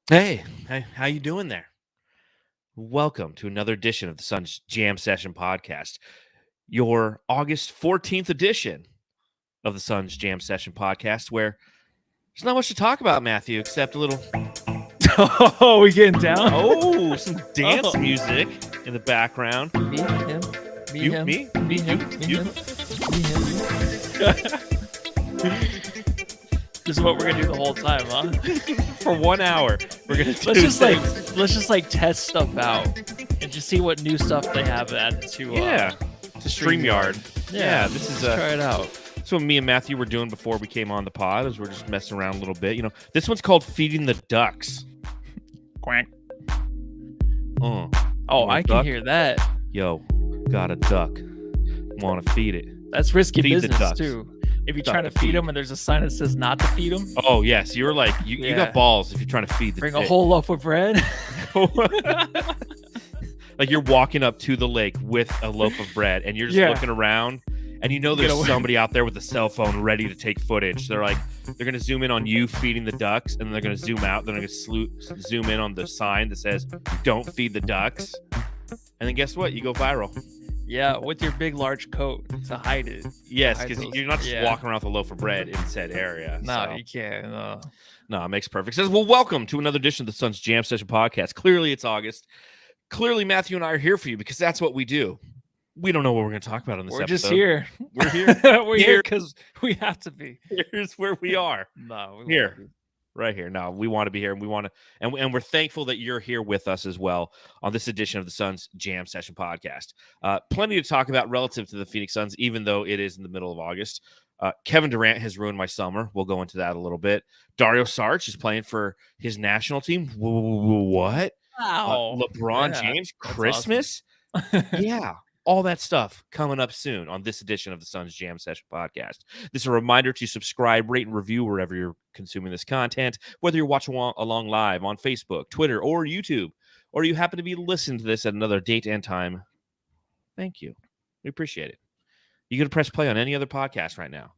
Hey, how you doing there? Welcome to another edition of the Suns Jam Session podcast, your August 14th edition of the Suns Jam Session podcast, where there's not much to talk about, Matthew, except a little Oh, we getting down? some dance Oh. music in the background. Me, him, me, You, him, me, me, you, him, me, you. him, me, him. This is what we're gonna do the whole time, huh? For 1 hour, we're gonna do let's just test stuff out and just see what new stuff they have added to to StreamYard. Yeah, this is let's try it out. that's what me and Matthew were doing before we came on the pod, is we're just messing around a little bit. You know, this one's called Feeding the Ducks. Quack. Oh, I can duck? hear that. Yo, got a duck. Want to feed it. That's risky Feed the business ducks. too. If you're Duck trying to to feed feed. them and there's a sign that says not to feed them, Oh, yes. You're like, you Yeah. got balls if you're trying to feed the bring fish. a whole loaf of bread. Like you're walking up to the lake with a loaf of bread and you're just Yeah. looking around and you know Get there's away. somebody out there with a cell phone ready to take footage. They're going to zoom in on you feeding the ducks, and then they're going to zoom out. They're going to zoom in on the sign that says, "Don't feed the ducks." And then guess what? You go viral. Yeah, with your big, large coat to hide it. Yes, Hide because those- you're not just yeah. walking around with a loaf of bread in said area. No, so. you can't. No. No, it makes perfect sense. Well, welcome to another edition of the Suns Jam Session podcast. Clearly, it's August. Clearly, Matthew and I are here for you because that's what we do. We don't know what we're going to talk about on this We're episode. just here. We're here. We're here because we have to be. Here's where we are. No, Here. Right here. No, we want to be here, and we want to, and we're thankful that you're here with us as well on this edition of the Suns Jam Session podcast. Plenty to talk about relative to the Phoenix Suns, even though it is in the middle of August. Kevin Durant has ruined my summer. We'll go into that a little bit. Dario Saric is playing for his national team. What? Wow. LeBron Yeah, James, that's Christmas? Yeah. All that stuff coming up soon on this edition of the Suns Jam Session podcast. This is a reminder to subscribe, rate, and review wherever you're consuming this content, whether you're watching along live on Facebook, Twitter, or YouTube, or you happen to be listening to this at another date and time. Thank you. We appreciate it. You could press play on any other podcast right now.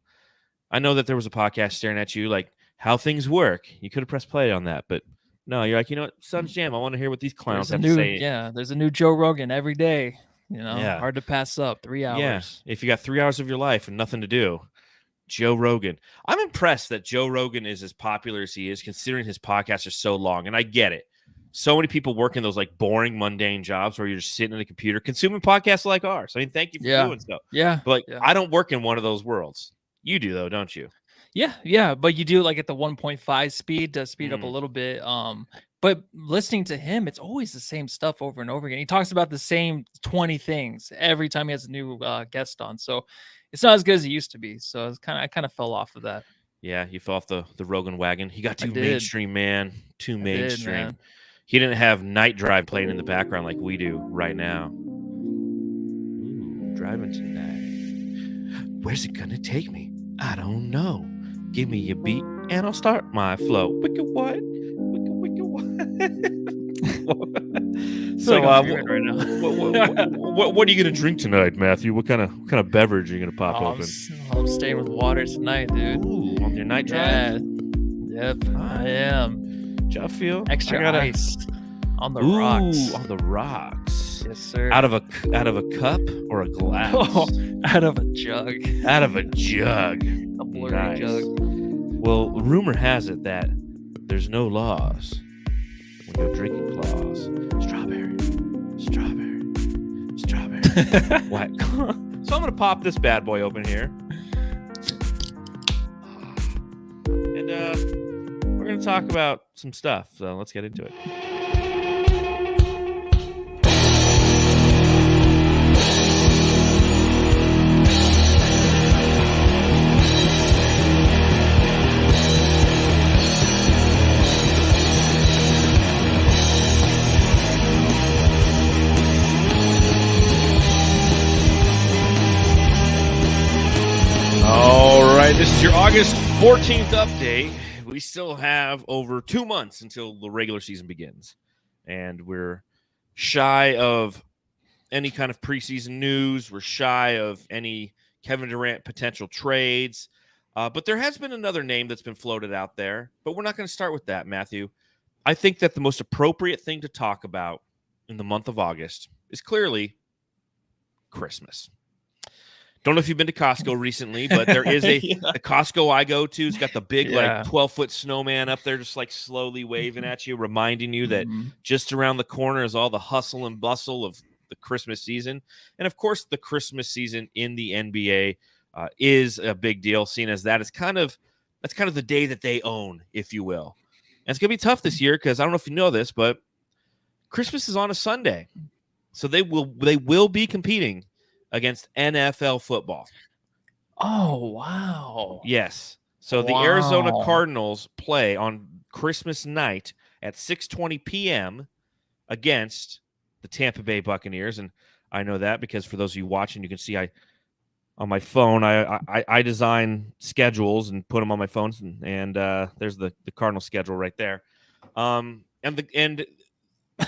I know that there was a podcast staring at you like how things work. You could have pressed play on that, but no, you're like, you know what, Suns Jam, I want to hear what these clowns have to say. There's a new Joe Rogan every day. You know, Yeah. hard to pass up. 3 hours. Yeah, if you got 3 hours of your life and nothing to do, Joe Rogan. I'm impressed that Joe Rogan is as popular as he is, considering his podcasts are so long. And I get it. So many people work in those like boring, mundane jobs where you're just sitting at a computer consuming podcasts like ours. I mean, thank you for Yeah. doing so. Yeah. But like, Yeah. I don't work in one of those worlds. You do though, don't you? Yeah. But you do like at the 1.5 speed to speed up a Mm. little bit. But listening to him, it's always the same stuff over and over again. He talks about the same 20 things every time he has a new guest on. So it's not as good as it used to be. So it's I kind of fell off of that. Yeah, you fell off the Rogan wagon. He got I too did. mainstream, man. Too I did, mainstream. man. He didn't have Night Drive playing in the background like we do right now. Ooh, driving tonight. Where's it gonna take me? I don't know. Give me your beat and I'll start my flow. Wicked what? Wicked what? So, I'm feeling right now. what are you gonna drink tonight, Matthew? What kind of beverage are you gonna pop Oh, open? I'm staying with water tonight, dude. Ooh, on your night drive. Yeah. Yep. I am. How I feel? Extra ice on the Ooh, rocks. on the rocks. Yes, sir. Out of a cup or a glass? Oh, out of a jug. Out of a jug. A blurry Nice. jug. Well, rumor has it that there's no laws when you're drinking claws. Strawberry. What? So I'm gonna pop this bad boy open here, and we're gonna talk about some stuff. So let's get into it. All right, this is your August 14th update. We still have over 2 months until the regular season begins, and we're shy of any kind of preseason news. We're shy of any Kevin Durant potential trades, but there has been another name that's been floated out there, but we're not going to start with that, Matthew. I think that the most appropriate thing to talk about in the month of August is clearly Christmas. Don't know if you've been to Costco recently, but there is the Costco I go to. It's got the big like 12-foot snowman up there, just like slowly waving at you, reminding you that just around the corner is all the hustle and bustle of the Christmas season. And of course, the Christmas season in the NBA is a big deal, seen as that's kind of the day that they own, if you will. And it's gonna be tough this year because I don't know if you know this, but Christmas is on a Sunday, so they will be competing against NFL football. Oh, wow. Yes. So the Arizona Cardinals play on Christmas night at 6:20 p.m. against the Tampa Bay Buccaneers. And I know that because for those of you watching, you can see on my phone, I design schedules and put them on my phones. And there's the Cardinal schedule right there. And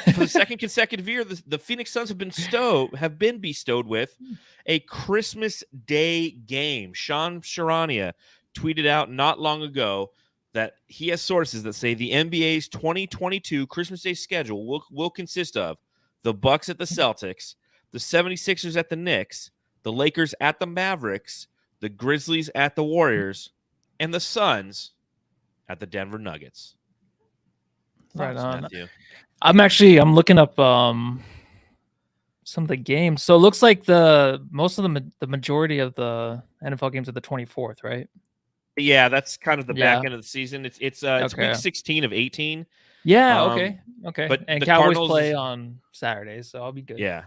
for the second consecutive year, the Phoenix Suns have been bestowed with a Christmas Day game. Sean Sharania tweeted out not long ago that he has sources that say the NBA's 2022 Christmas Day schedule will consist of the Bucks at the Celtics, the 76ers at the Knicks, the Lakers at the Mavericks, the Grizzlies at the Warriors, and the Suns at the Denver Nuggets. Right on. Matthew? I'm looking up some of the games. So it looks like the majority of the NFL games are the 24th, right? Yeah, that's kind of the back end of the season. It's week 16 of 18. Yeah, okay. But and the Cowboys Cardinals play on Saturdays, so I'll be good. Yeah.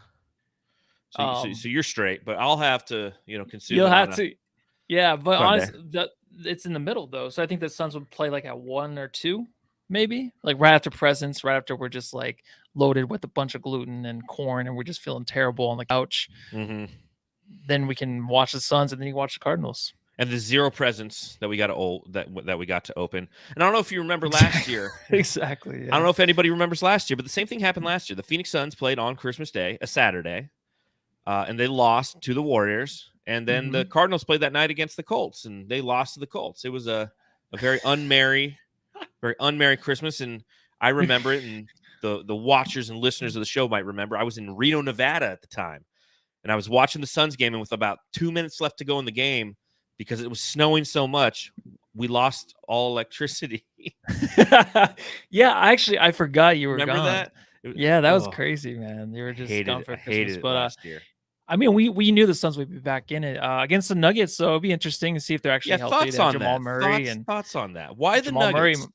So you're straight, but I'll have to, consume. You'll have to. Yeah, but honestly, it's in the middle though. So I think the Suns would play like at 1 or 2. Maybe like right after presents, right after we're just like loaded with a bunch of gluten and corn and we're just feeling terrible on the couch. Mm-hmm. Then we can watch the Suns and then you watch the Cardinals. And the 0 presents that we got to open. And I don't know if you remember last year. Exactly. Yeah. I don't know if anybody remembers last year, but the same thing happened last year. The Phoenix Suns played on Christmas Day, a Saturday, and they lost to the Warriors. And then the Cardinals played that night against the Colts, and they lost to the Colts. It was a very unmerry Christmas, and I remember it, and the watchers and listeners of the show might remember. I was in Reno, Nevada at the time, and I was watching the Suns game, and with about 2 minutes left to go in the game, because it was snowing so much, we lost all electricity. Yeah, I forgot you were remember gone. That? Yeah, that was crazy, man. You were just gone for Christmas, but last year. I mean, we knew the Suns would be back in it against the Nuggets, so it'll be interesting to see if they're actually healthy. Thoughts on Jamal that? Murray Thoughts on that? Why the Jamal Nuggets? Murray,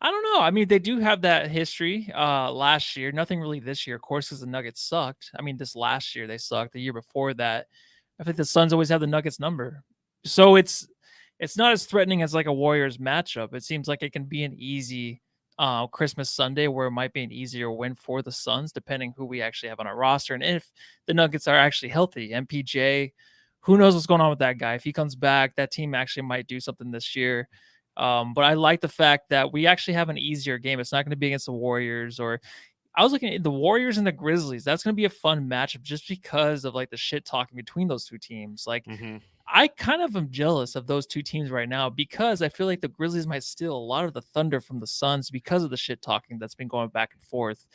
I don't know. I mean, they do have that history. Last year, nothing really this year, of course, because the Nuggets sucked. I mean, this last year they sucked. The year before that, I think the Suns always have the Nuggets number, so it's not as threatening as like a Warriors matchup. It seems like it can be an easy Christmas Sunday where it might be an easier win for the Suns, depending who we actually have on our roster and if the Nuggets are actually healthy. MPJ, who knows what's going on with that guy? If he comes back, that team actually might do something this year. But I like the fact that we actually have an easier game. It's not going to be against the Warriors, or I was looking at the Warriors and the Grizzlies. That's going to be a fun matchup just because of like the shit talking between those two teams. Like, I kind of am jealous of those two teams right now because I feel like the Grizzlies might steal a lot of the thunder from the Suns because of the shit talking that's been going back and forth.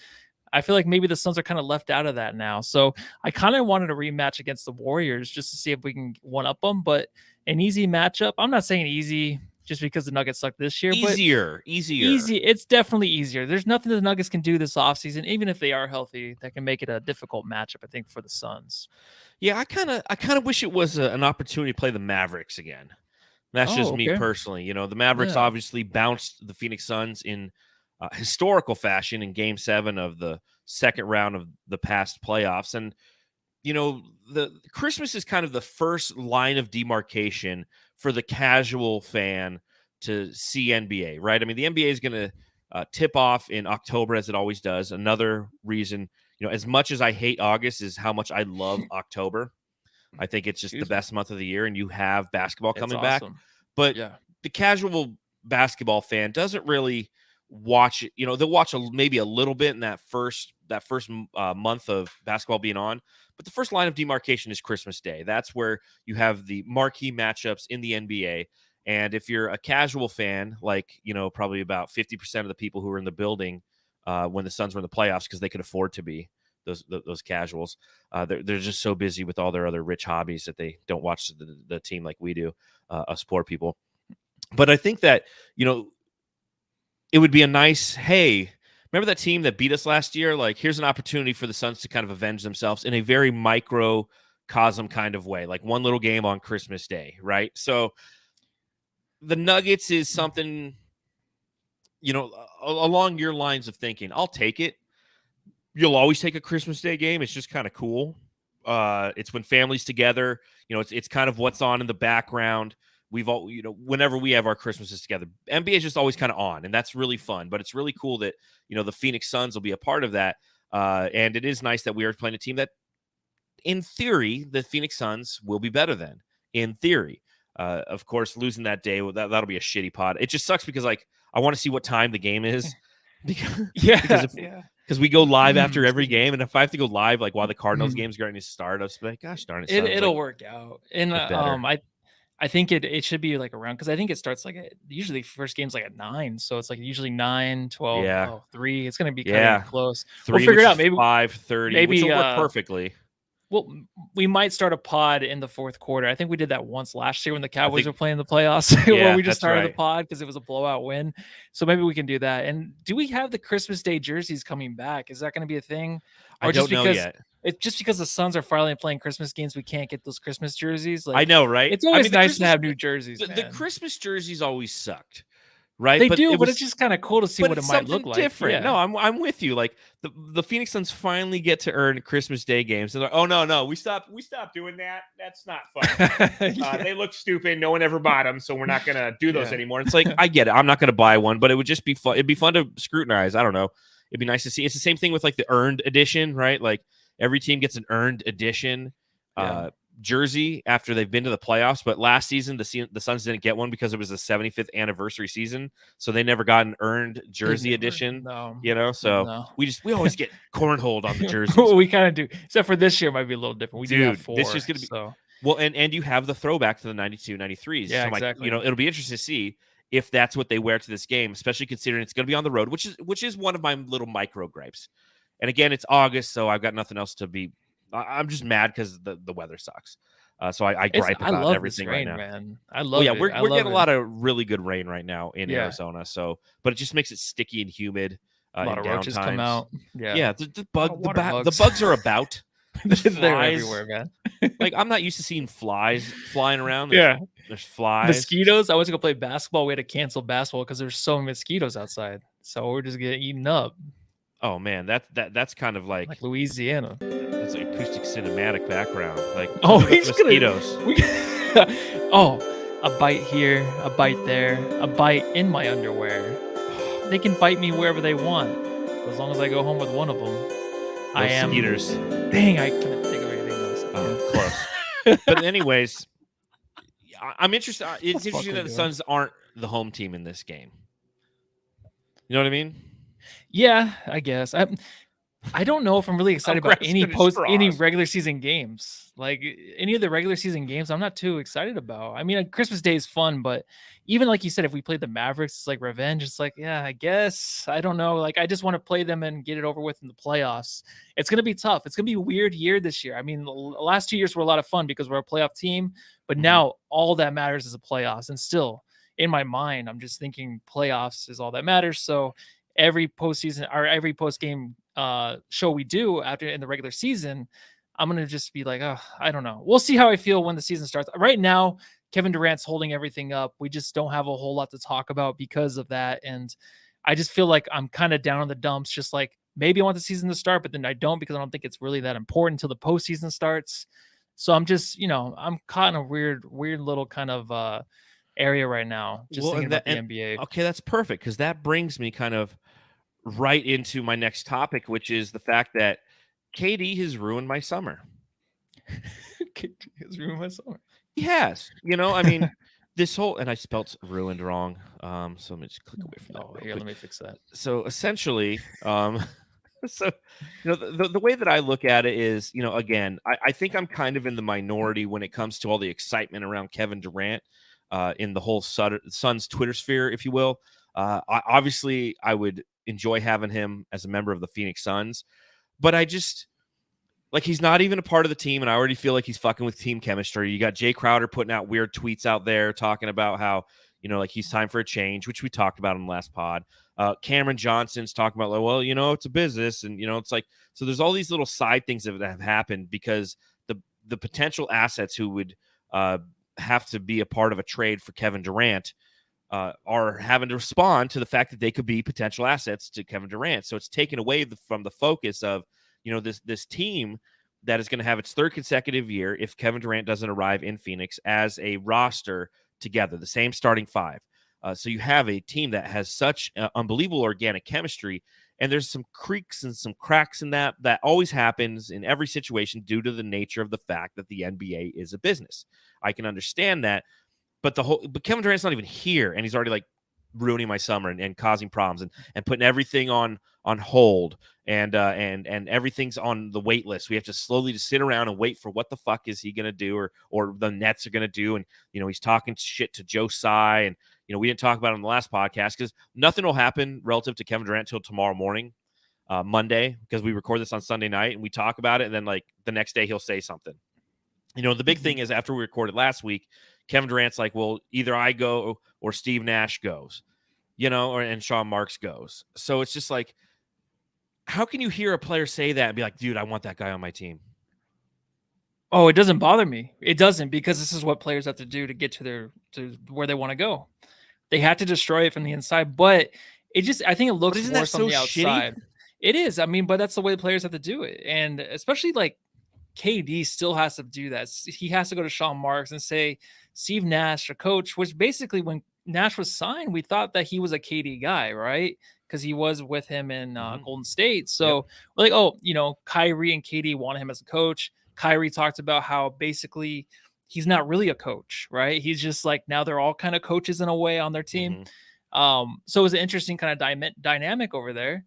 I feel like maybe the Suns are kind of left out of that now. So I kind of wanted a rematch against the Warriors just to see if we can one up them. But an easy matchup, I'm not saying easy just because the Nuggets suck this year. Easier. It's definitely easier. There's nothing the Nuggets can do this offseason, even if they are healthy, that can make it a difficult matchup, I think, for the Suns. Yeah, I kind of wish it was an opportunity to play the Mavericks again. That's just me personally. The Mavericks obviously bounced the Phoenix Suns in historical fashion in Game 7 of the second round of the past playoffs. And, the Christmas is kind of the first line of demarcation for the casual fan to see NBA, right? I mean, the NBA is going to tip off in October, as it always does. Another reason, as much as I hate August, is how much I love October. I think it's just the best month of the year, and you have basketball coming back. But the casual basketball fan doesn't really watch it. They'll watch maybe a little bit in that first month of basketball being on. But the first line of demarcation is Christmas Day. That's where you have the marquee matchups in the NBA. And if you're a casual fan, like, probably about 50% of the people who were in the building when the Suns were in the playoffs, because they could afford to be those casuals, they're just so busy with all their other rich hobbies that they don't watch the team like we do, us poor people. But I think that, it would be a nice, hey, remember that team that beat us last year? Like, here's an opportunity for the Suns to kind of avenge themselves in a very microcosm kind of way, like one little game on Christmas Day, right? So the Nuggets is something, along your lines of thinking. I'll take it. You'll always take a Christmas Day game. It's just kind of cool. It's when families together. It's kind of what's on in the background. We've all, whenever we have our Christmases together, NBA is just always kind of on, and that's really fun. But it's really cool that the Phoenix Suns will be a part of that. And it is nice that we are playing a team that, in theory, the Phoenix Suns will be better than. In theory, of course, losing that day, that'll be a shitty pod. It just sucks because, like, I want to see what time the game is because we go live after every game, and if I have to go live like while the Cardinals game's going to start, I'll just be like, gosh darn it, Suns, It'll work out. And I think it should be like around, because I think it starts like usually first game's like at 9, so it's like usually 9, 12, Yeah. 3. It's gonna be kind of close. 3, We'll figure it out. Maybe 5:30, which will work perfectly. Well, we might start a pod in the fourth quarter. I think we did that once last year when the Cowboys were playing the playoffs, where we just started the pod because it was a blowout win. So maybe we can do that. And do we have the Christmas Day jerseys coming back? Is that going to be a thing? Or I don't know yet. It's just because the Suns are finally playing Christmas games, we can't get those Christmas jerseys. Like, I know, right? It's always nice to have new jerseys. The Christmas jerseys always sucked. Right, they do, but it's just kind of cool to see what it might look like. Different. Yeah. No, I'm with you. Like the Phoenix Suns finally get to earn Christmas Day games. They're like, oh no, we stopped doing that. That's not fun. They look stupid. No one ever bought them, so we're not gonna do those anymore. It's like, I get it. I'm not gonna buy one, but it would just be fun. It'd be fun to scrutinize. I don't know. It'd be nice to see. It's the same thing with like the earned edition, right? Like every team gets an earned edition jersey after they've been to the playoffs, but last season the Suns didn't get one because it was the 75th anniversary season, so they never got an earned jersey edition. So we always get cornholed on the jerseys. We kind of do, except for this year might be a little different. We do have 4. This is gonna be well, and you have the throwback to the 92, 93s. Yeah, so exactly. It'll be interesting to see if that's what they wear to this game, especially considering it's going to be on the road, which is one of my little micro gripes. And again, it's August, so I've got nothing else to be. I'm just mad because the weather sucks. So I gripe about everything rain, right now. Man. I love it. We're getting a lot of really good rain right now in Arizona. So, but it just makes it sticky and humid. A lot of roaches come out. The bugs are about. They're everywhere, man. Like, I'm not used to seeing flies flying around. There's flies. Mosquitoes. I went to go play basketball. We had to cancel basketball because there's so many mosquitoes outside. So we're just getting eaten up. Oh man, that's kind of like Louisiana. That's like acoustic cinematic background. Like, mosquitoes. A bite here, a bite there, a bite in my underwear. They can bite me wherever they want, as long as I go home with one of them. I am mosquitoes. Dang, I couldn't think of anything else. Close. But anyways, I'm interested. It's interesting that the Suns aren't the home team in this game. You know what I mean? Yeah, I guess. I don't know if I'm really excited about any regular season games. Like any of the regular season games, I'm not too excited about. I mean, Christmas Day is fun, but even like you said, if we played the Mavericks, it's like revenge. It's like, yeah, I guess. I don't know. Like, I just want to play them and get it over with in the playoffs. It's going to be tough. It's going to be a weird year this year. I mean, the last 2 years were a lot of fun because we're a playoff team, but now all that matters is the playoffs. And still, in my mind, I'm just thinking playoffs is all that matters. So every postseason or every post game show we do after in the regular season, I'm gonna just be like, oh, I don't know. We'll see how I feel when the season starts. Right now, Kevin Durant's holding everything up. We just don't have a whole lot to talk about because of that, and I just feel like I'm kind of down in the dumps. Just like maybe I want the season to start, but then I don't because I don't think it's really that important until the postseason starts. So I'm just, I'm caught in a weird little kind of area right now. Just thinking about the NBA. Okay, that's perfect because that brings me kind of right into my next topic, which is the fact that KD has ruined my summer. KD has ruined my summer. He has. I mean, this whole, and I spelt ruined wrong. So let me just click away from that. Oh, here, let me fix that. So essentially, the way that I look at it is, again, I think I'm kind of in the minority when it comes to all the excitement around Kevin Durant. in the whole Suns Twitter sphere, if you will. Obviously, I would enjoy having him as a member of the Phoenix Suns, but I just like he's not even a part of the team, and I already feel like he's fucking with team chemistry. You got Jay Crowder putting out weird tweets out there talking about how like he's time for a change, which we talked about in the last pod. Cameron Johnson's talking about like, well, it's a business, and it's like so. There's all these little side things that have happened because the potential assets who would have to be a part of a trade for Kevin Durant are having to respond to the fact that they could be potential assets to Kevin Durant. So it's taken away from the focus of this team that is going to have its third consecutive year if Kevin Durant doesn't arrive in Phoenix as a roster together, the same starting five. So you have a team that has such unbelievable organic chemistry, and there's some creaks and some cracks in that always happens in every situation due to the nature of the fact that the NBA is a business. I can understand that, but Kevin Durant's not even here, and he's already like ruining my summer and causing problems and putting everything on hold and everything's on the wait list. We have to slowly just sit around and wait for what the fuck is he going to do or the Nets are going to do. And, he's talking shit to Joe Tsai. And, we didn't talk about it on the last podcast because nothing will happen relative to Kevin Durant till tomorrow morning, Monday, because we record this on Sunday night and we talk about it. And then like the next day he'll say something. The big thing is after we recorded last week, Kevin Durant's like, well, either I go or Steve Nash goes, and Sean Marks goes. So it's just like, how can you hear a player say that and be like, dude, I want that guy on my team? Oh, it doesn't bother me. It doesn't, because this is what players have to do to get to where they want to go. They have to destroy it from the inside, but I think it looks worse on the outside. Shitty? It is. I mean, but that's the way the players have to do it. And especially like KD still has to do that. He has to go to Sean Marks and say, Steve Nash, a coach, which basically when Nash was signed, we thought that he was a KD guy, right? Because he was with him in Golden State. So we're like, Kyrie and KD want him as a coach. Kyrie talked about how basically he's not really a coach, right? He's just like, now they're all kind of coaches in a way on their team. So it was an interesting kind of dynamic over there.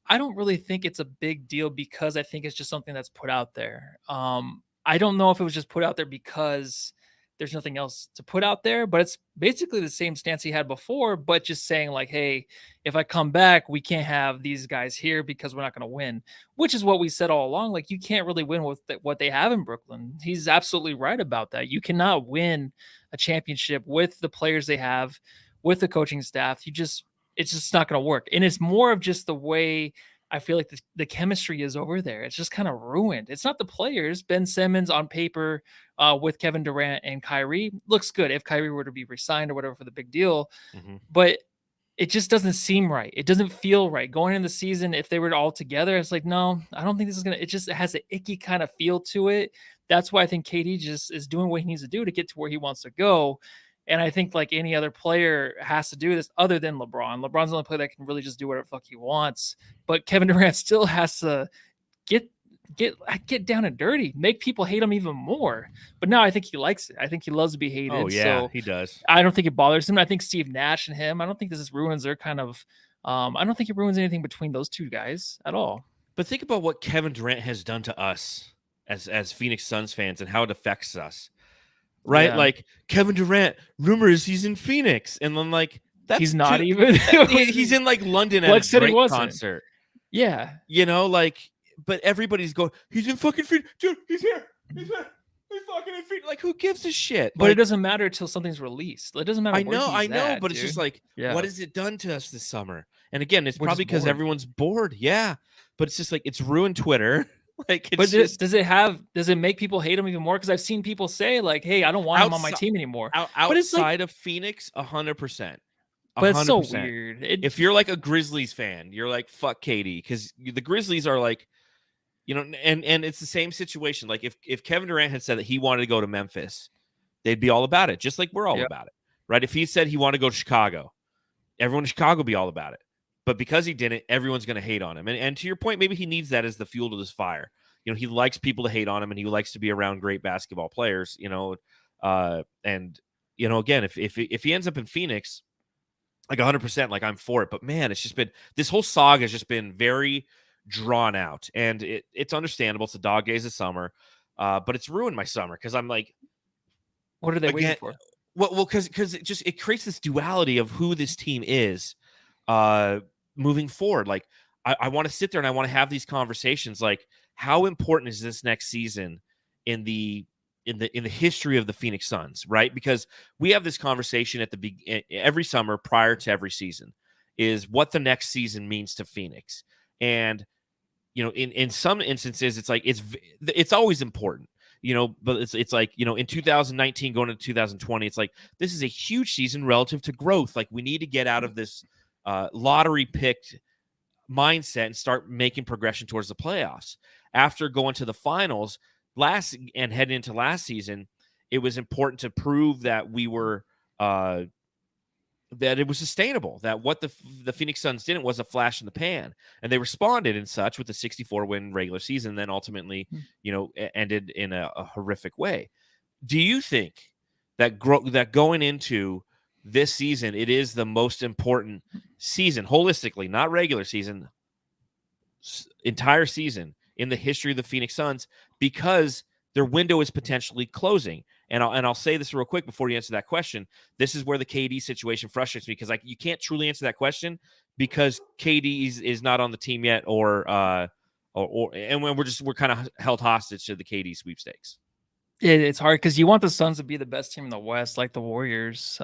I don't really think it's a big deal because I think it's just something that's put out there. I don't know if it was just put out there because there's nothing else to put out there, but it's basically the same stance he had before, but just saying like, hey, if I come back, we can't have these guys here because we're not going to win, which is what we said all along. Like, you can't really win with what they have in Brooklyn. He's absolutely right about that. You cannot win a championship with the players they have, with the coaching staff. It's just not going to work. And it's more of just the way I feel like the chemistry is over there. It's just kind of ruined. It's not the players. Ben Simmons on paper with Kevin Durant and Kyrie looks good if Kyrie were to be re-signed or whatever for the big deal. But it just doesn't seem right. It doesn't feel right. Going in the season, if they were all together, it's like, no, I don't think this is going to, it has an icky kind of feel to it. That's why I think KD just is doing what he needs to do to get to where he wants to go. And I think like any other player has to do this other than LeBron. LeBron's the only player that can really just do whatever the fuck he wants. But Kevin Durant still has to get down and dirty, make people hate him even more. But now I think he likes it. I think he loves to be hated. Oh, yeah, so he does. I don't think it bothers him. I think Steve Nash and him, I don't think this ruins their kind of I don't think it ruins anything between those two guys at all. But think about what Kevin Durant has done to us as Phoenix Suns fans and how it affects us. Right? Yeah. Like Kevin Durant, rumor is he's in Phoenix. And then like he's not even he's in like London at a Drake concert. Yeah. Like, but everybody's going, he's in fucking Phoenix. Dude, he's here. He's here. He's fucking in Phoenix. Like, who gives a shit? But it doesn't matter until something's released. It doesn't matter. I know, but it's just like, what has it done to us this summer? And again, it's probably because everyone's bored. Yeah. But it's just like, it's ruined Twitter. Like, but does it make people hate him even more? Because I've seen people say like, "Hey, I don't want him on my team anymore." Outside of Phoenix, 100%. But it's so weird. If you're like a Grizzlies fan, you're like, "Fuck KD," because the Grizzlies are like, and it's the same situation. Like if Kevin Durant had said that he wanted to go to Memphis, they'd be all about it, just like we're all about it, right? If he said he wanted to go to Chicago, everyone in Chicago would be all about it. But because he didn't, everyone's going to hate on him. And to your point, maybe he needs that as the fuel to this fire. He likes people to hate on him, and he likes to be around great basketball players, and, again, if he ends up in Phoenix, like 100%, like I'm for it. But, man, it's just been – this whole saga has just been very drawn out. And it's understandable. It's the dog days of summer. But it's ruined my summer because I'm like – what are they waiting for? Well, because it creates this duality of who this team is, moving forward. Like, I want to sit there and I want to have these conversations. Like, how important is this next season in the history of the Phoenix Suns, right? Because we have this conversation at every summer prior to every season, is what the next season means to Phoenix. And in some instances, it's like it's always important, but it's like, in 2019 going into 2020, it's like this is a huge season relative to growth. Like, we need to get out of this lottery picked mindset and start making progression towards the playoffs. After going to the finals and heading into last season, it was important to prove that we were that it was sustainable, that what the Phoenix Suns didn't was a flash in the pan, and they responded in such with the 64-win regular season, then ultimately, ended in a horrific way. Do you think that going into this season, it is the most important season holistically, not regular season, entire season in the history of the Phoenix Suns, because their window is potentially closing? And I'll say this real quick before you answer that question. This is where the KD situation frustrates me, because you can't truly answer that question because KD is not on the team yet, and when we're kind of held hostage to the KD sweepstakes. It's hard because you want the Suns to be the best team in the West, like the Warriors.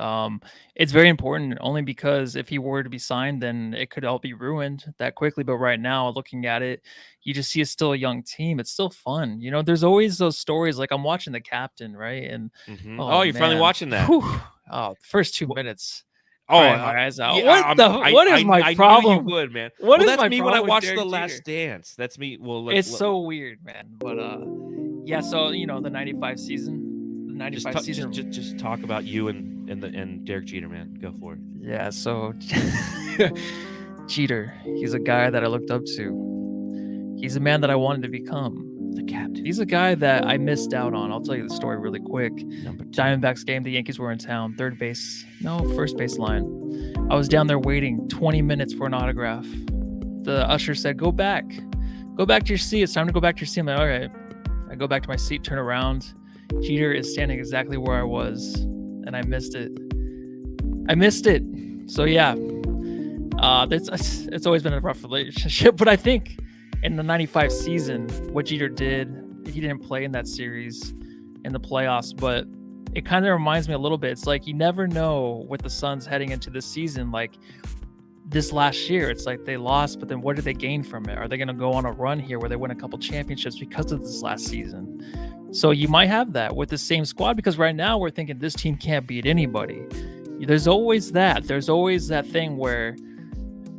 It's very important only because if he were to be signed, then it could all be ruined that quickly. But right now, looking at it, you just see it's still a young team. It's still fun. There's always those stories. Like, I'm watching The Captain, right? And oh, you're finally watching that. Whew. Oh, the first 2 minutes. Oh, my eyes out. Yeah, what is my problem? I knew you would, man. That's me when I watched The Last Dance. That's me. Well, it's so weird, man. But yeah. So the '95 season, the '95 season. Just talk about you and Derek Jeter, man. Go for it. Yeah. So Jeter, he's a guy that I looked up to. He's a man that I wanted to become. The captain. He's a guy that I missed out on. I'll tell you the story really quick. Diamondbacks game, the Yankees were in town. First base line. I was down there waiting 20 minutes for an autograph. The usher said, "Go back to your seat. It's time to go back to your seat." I'm like, all right. I go back to my seat, turn around. Jeter is standing exactly where I was, and I missed it. So yeah, it's always been a rough relationship, but I think in the '95 season, what Jeter did, he didn't play in that series in the playoffs, but it kind of reminds me a little bit. It's like you never know with the Suns heading into this season. Like this last year, it's like they lost, but then what did they gain from it? Are they going to go on a run here where they win a couple championships because of this last season? So you might have that with the same squad, because right now we're thinking this team can't beat anybody. There's always that thing where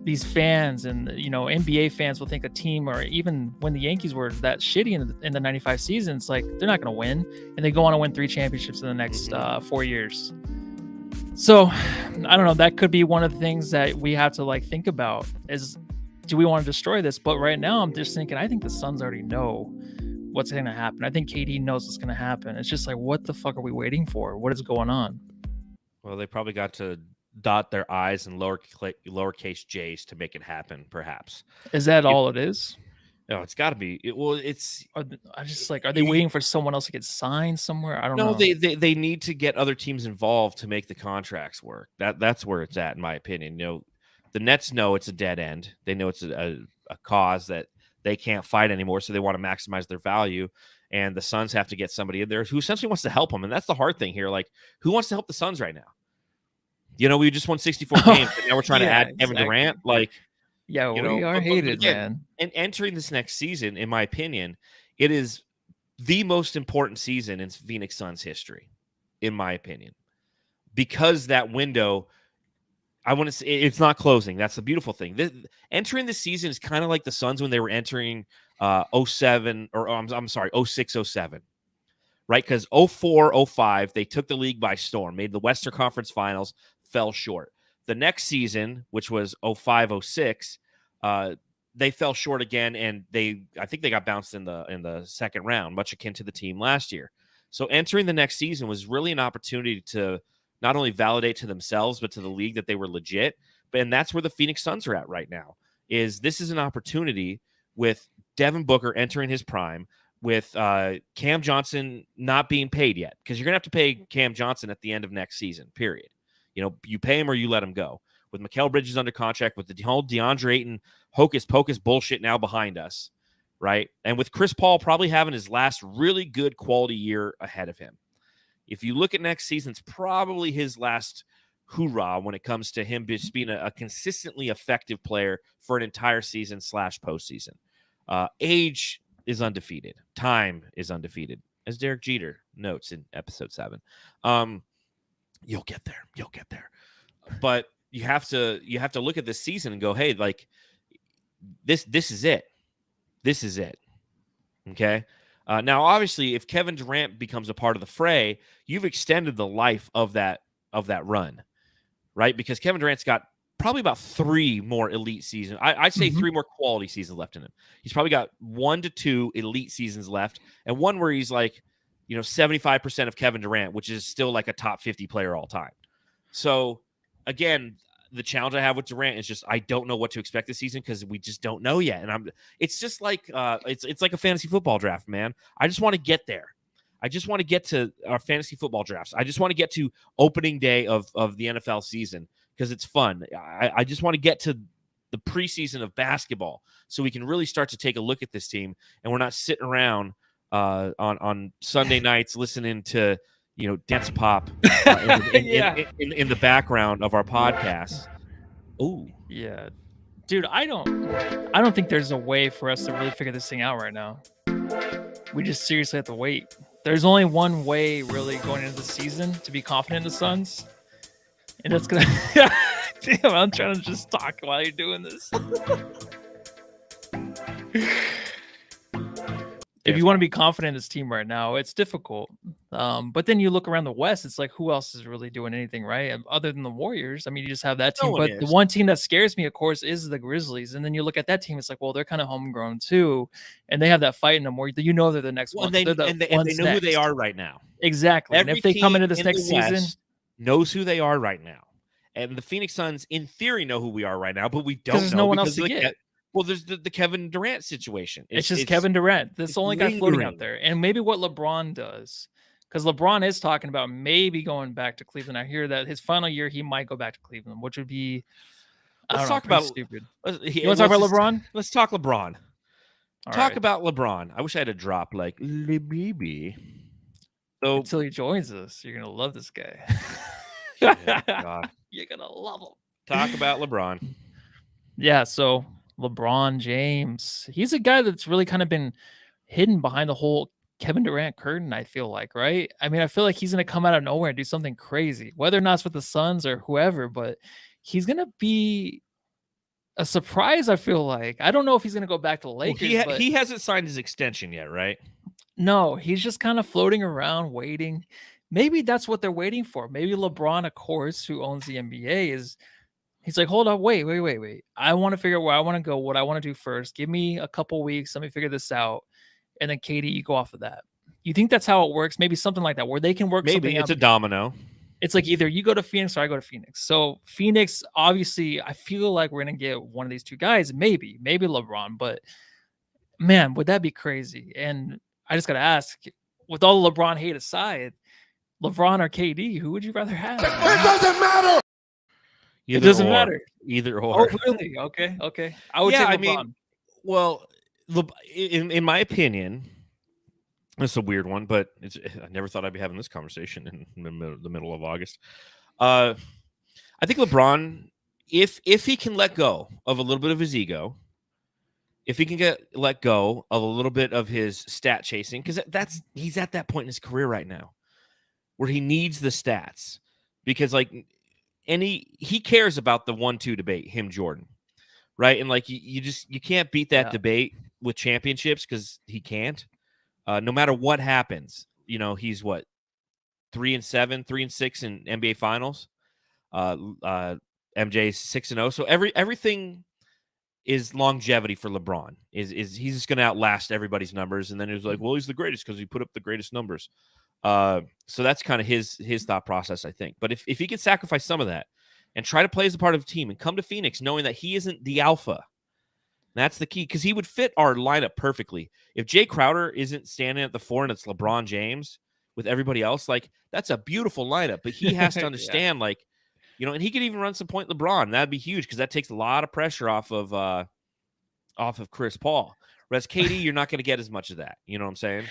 these fans and NBA fans will think a team, or even when the Yankees were that shitty in the '95 season, it's like they're not going to win, and they go on to win 3 championships in the next 4 years. So I don't know. That could be one of the things that we have to think about is, do we want to destroy this? But right now, I'm just thinking, I think the Suns already know what's going to happen. I think KD knows what's going to happen. It's just like, what the fuck are we waiting for? What is going on? Well, they probably got to dot their I's and lowercase J's to make it happen, perhaps. Is that all it is? No, it's got to be. Are they waiting for someone else to get signed somewhere? I don't know. No, they need to get other teams involved to make the contracts work. That's where it's at, in my opinion. The Nets know it's a dead end. They know it's a cause that they can't fight anymore, so they want to maximize their value. And the Suns have to get somebody in there who essentially wants to help them. And that's the hard thing here. Like, who wants to help the Suns right now? We just won 64 games, and now we're trying to add Kevin Durant. Yeah, we are hated, man. And entering this next season, in my opinion, it is the most important season in Phoenix Suns history, in my opinion, because that window, I want to say, it's not closing. That's the beautiful thing. Entering the season is kind of like the Suns when they were entering 07 or I'm sorry, 06, 07. Right? Because 04, 05, they took the league by storm, made the Western Conference Finals, fell short. The next season, which was 05, 06, they fell short again, and I think they got bounced in the second round, much akin to the team last year. So entering the next season was really an opportunity to not only validate to themselves, but to the league that they were legit. And that's where the Phoenix Suns are at right now. This is an opportunity with Devin Booker entering his prime, with Cam Johnson not being paid yet, because you're going to have to pay Cam Johnson at the end of next season, period. You pay him or you let him go. With Mikal Bridges under contract, with the whole DeAndre Ayton hocus pocus bullshit now behind us, right? And with Chris Paul probably having his last really good quality year ahead of him. If you look at next season, it's probably his last hoorah when it comes to him just being a consistently effective player for an entire season / postseason. Age is undefeated. Time is undefeated, as Derek Jeter notes in episode 7. You'll get there. You'll get there. But you have to look at this season and go, hey, like this is it. This is it. Okay. Now, obviously, if Kevin Durant becomes a part of the fray, you've extended the life of that run, right? Because Kevin Durant's got probably about 3 more elite seasons. I'd say 3 more quality seasons left in him. He's probably got 1 to 2 elite seasons left, and one where he's like, 75% of Kevin Durant, which is still like a top 50 player all time. So, again, the challenge I have with Durant is just I don't know what to expect this season because we just don't know yet. And it's just like it's like a fantasy football draft, man. I just want to get there. I just want to get to our fantasy football drafts. I just want to get to opening day of the NFL season because it's fun. I just want to get to the preseason of basketball so we can really start to take a look at this team and we're not sitting around on Sunday nights listening to dance pop in the background of our podcast. Ooh, yeah, dude, I don't think there's a way for us to really figure this thing out right now. We just seriously have to wait. There's only one way really going into the season to be confident in the Suns, and that's gonna. Damn, I'm trying to just talk while you're doing this. If you want to be confident in this team right now, it's difficult. But then you look around the West, it's like, who else is really doing anything, right? Other than the Warriors. I mean, you just have that team. But the one team that scares me, of course, is the Grizzlies. And then you look at that team, it's like, well, they're kind of homegrown too. And they have that fight in them where they're the next one. And they know who they are right now. Exactly. And if they come into this next season, knows who they are right now. And the Phoenix Suns, in theory, know who we are right now, but we don't know. There's no one else to get. Well, there's the Kevin Durant situation. It's just Kevin Durant. That's the only guy floating out there. And maybe what LeBron does. Because LeBron is talking about maybe going back to Cleveland. I hear that his final year, he might go back to Cleveland, which would be stupid. You want to talk about LeBron? Let's talk LeBron. Talk about LeBron. I wish I had a drop like baby. So until he joins us, you're going to love this guy. God. You're going to love him. Talk about LeBron. Yeah, so LeBron James, he's a guy that's really kind of been hidden behind the whole Kevin Durant curtain, I feel like, right? I mean, I feel like he's going to come out of nowhere and do something crazy, whether or not it's with the Suns or whoever, but he's going to be a surprise, I feel like. I don't know if he's going to go back to the Lakers. Well, he hasn't signed his extension yet, right? No, he's just kind of floating around waiting. Maybe that's what they're waiting for. Maybe LeBron, of course, who owns the NBA, he's like, hold up, wait. I want to figure out where I want to go, what I want to do first. Give me a couple weeks. Let me figure this out. And then KD, you go off of that. You think that's how it works? Maybe something like that, where they can work something out. Maybe it's a domino. It's like either you go to Phoenix or I go to Phoenix. So Phoenix, obviously, I feel like we're going to get one of these two guys. Maybe LeBron. But, man, would that be crazy? And I just got to ask, with all the LeBron hate aside, LeBron or KD, who would you rather have? It doesn't matter. It doesn't matter. Either or. Oh, really? Okay. I would take LeBron. I mean, well, in my opinion, it's a weird one, but I never thought I'd be having this conversation in the middle of August. I think LeBron, if he can let go of a little bit of his ego, if he can let go of a little bit of his stat chasing, because he's at that point in his career right now where he needs the stats, because he cares about the 1-2 debate, him Jordan, right? And you can't beat that debate with championships because he can't. No matter what happens, he's 3-7, 3-6 in NBA Finals. MJ's 6-0. So everything is longevity for LeBron. Is he's just going to outlast everybody's numbers, and then he's like, well, he's the greatest because he put up the greatest numbers. So that's kind of his thought process, I think. But if he could sacrifice some of that and try to play as a part of the team and come to Phoenix knowing that he isn't the alpha, That's the key, because he would fit our lineup perfectly. If Jay Crowder isn't standing at the 4 and it's LeBron James with everybody else, like, that's a beautiful lineup. But he has to Yeah. understand, like, and he could even run some point LeBron. That'd be huge, because that takes a lot of pressure off of Chris Paul. Whereas KD, you're not going to get as much of that. You know what I'm saying?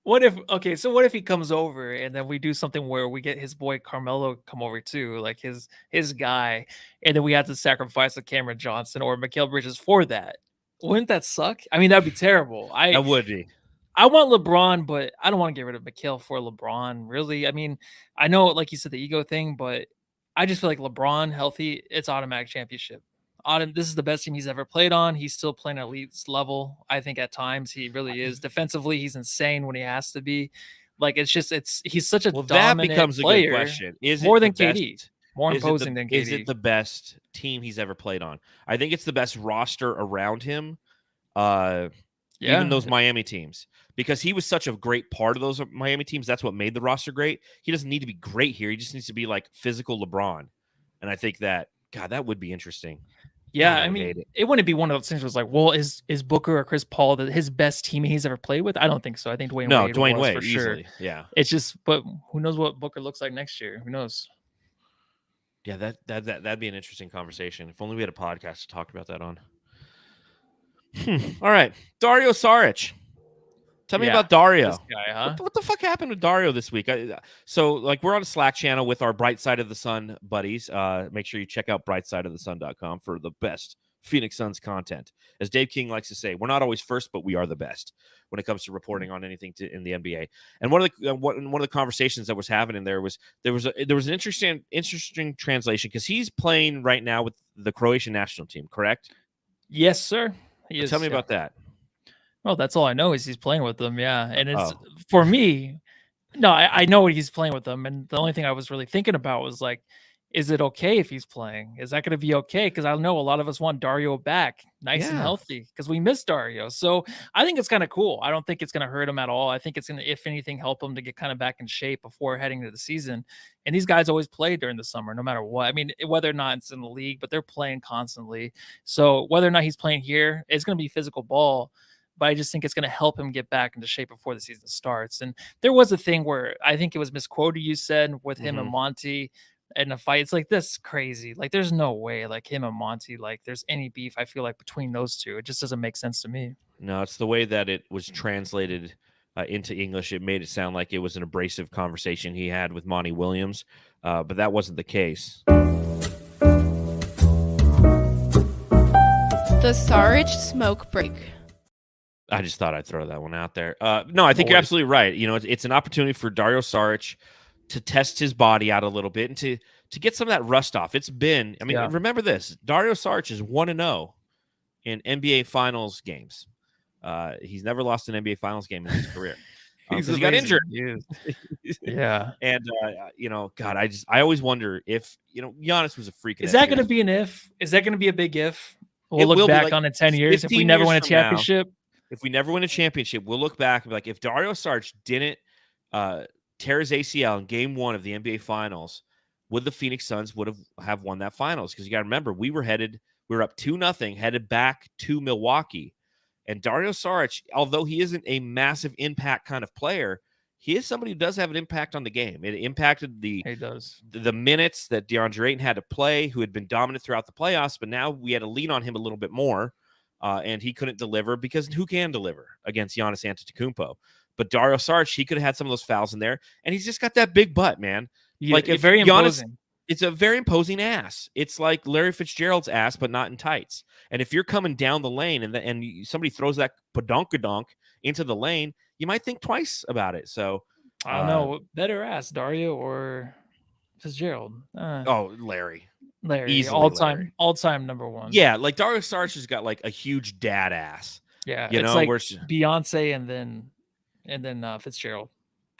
What if he comes over and then we do something where we get his boy Carmelo come over too, like his guy, and then we have to sacrifice the Cameron Johnson or Mikal Bridges for that? Wouldn't that suck? I mean, that'd be terrible. That would be. I want LeBron, but I don't want to get rid of Mikal for LeBron. Really, I mean, I know, like you said, the ego thing, but I just feel like LeBron healthy, it's automatic championship. This is the best team he's ever played on. He's still playing at elite level. I think at times he really is. Defensively, he's insane when he has to be. Like he's such a Well, that dominant becomes a good player, question. Is more it the than KD, best? more Is it imposing the than is it KD. the best team he's ever played on? I think it's the best roster around him. Even Yeah, those Miami teams, because he was such a great part of those Miami teams. That's what made the roster great. He doesn't need to be great here. He just needs to be like physical LeBron. And I think that, God, that would be interesting. yeah. God, I I would mean, hate it. it wouldn't be one of those things where it's like, well, is Booker or Chris Paul his best teammate he's ever played with? I don't think so. I think Dwayne No, Wade Dwayne was Wade, for sure. easily. Yeah. It's just, but who knows what Booker looks like next year? Who knows? Yeah, that'd be an interesting conversation. If only we had a podcast to talk about that on. All right. Dario Saric. Tell me about Dario. This guy, huh? What the fuck happened with Dario this week? So, like, we're on a Slack channel with our Bright Side of the Sun buddies. Make sure you check out brightsideofthesun.com for the best Phoenix Suns content. As Dave King likes to say, we're not always first, but we are the best when it comes to reporting on anything in the NBA. And one of the conversations that was happening there was an interesting translation, because he's playing right now with the Croatian national team, correct? Yes, sir. He is. Tell me about that. Well, that's all I know is he's playing with them. Yeah, and it's for me. No, I know he's playing with them, and the only thing I was really thinking about was like, is it okay if he's playing? Is that going to be okay? Because I know a lot of us want Dario back, nice and healthy, because we miss Dario. So I think it's kind of cool. I don't think it's going to hurt him at all. I think it's going to, if anything, help him to get kind of back in shape before heading to the season. And these guys always play during the summer, no matter what. I mean, whether or not it's in the league, but they're playing constantly. So whether or not he's playing here, it's going to be physical ball. But I just think it's going to help him get back into shape before the season starts. And there was a thing where I think it was misquoted, you said, with him and Monty in a fight. It's like, this crazy. Like, there's no way, like, him and Monty, like, there's any beef, I feel like, between those two. It just doesn't make sense to me. No, it's the way that it was translated into English. It made it sound like it was an abrasive conversation he had with Monty Williams, but that wasn't the case. The Saric smoke break. I just thought I'd throw that one out there. No, I think you're absolutely right. It's an opportunity for Dario Saric to test his body out a little bit and to get some of that rust off. It's been, remember this: Dario Saric is 1-0 in NBA Finals games. He's never lost an NBA Finals game in his career. He got injured. Yeah. And God, I always wonder if Giannis was a freak. Is that going to be an if? Is that going to be a big if? We'll look back on in 10 years if we never win a championship. If we never win a championship, we'll look back and be like, if Dario Saric didn't tear his ACL in Game 1 of the NBA Finals, would the Phoenix Suns have won that Finals? Because you got to remember, we were up 2-0, headed back to Milwaukee, and Dario Saric, although he isn't a massive impact kind of player, he is somebody who does have an impact on the game. It impacted the minutes that DeAndre Ayton had to play, who had been dominant throughout the playoffs, but now we had to lean on him a little bit more. And he couldn't deliver, because who can deliver against Giannis Antetokounmpo? But Dario Saric, he could have had some of those fouls in there, and he's just got that big butt, man. Like, it's very imposing. It's a very imposing ass. It's like Larry Fitzgerald's ass, but not in tights. And if you're coming down the lane and somebody throws that padonkadonk into the lane, you might think twice about it. So I don't know. Better ass, Dario or Fitzgerald? Larry. Easily all-time number one. Yeah, like Dario Saric has got like a huge dad ass. Yeah, it's like Beyonce and then Fitzgerald.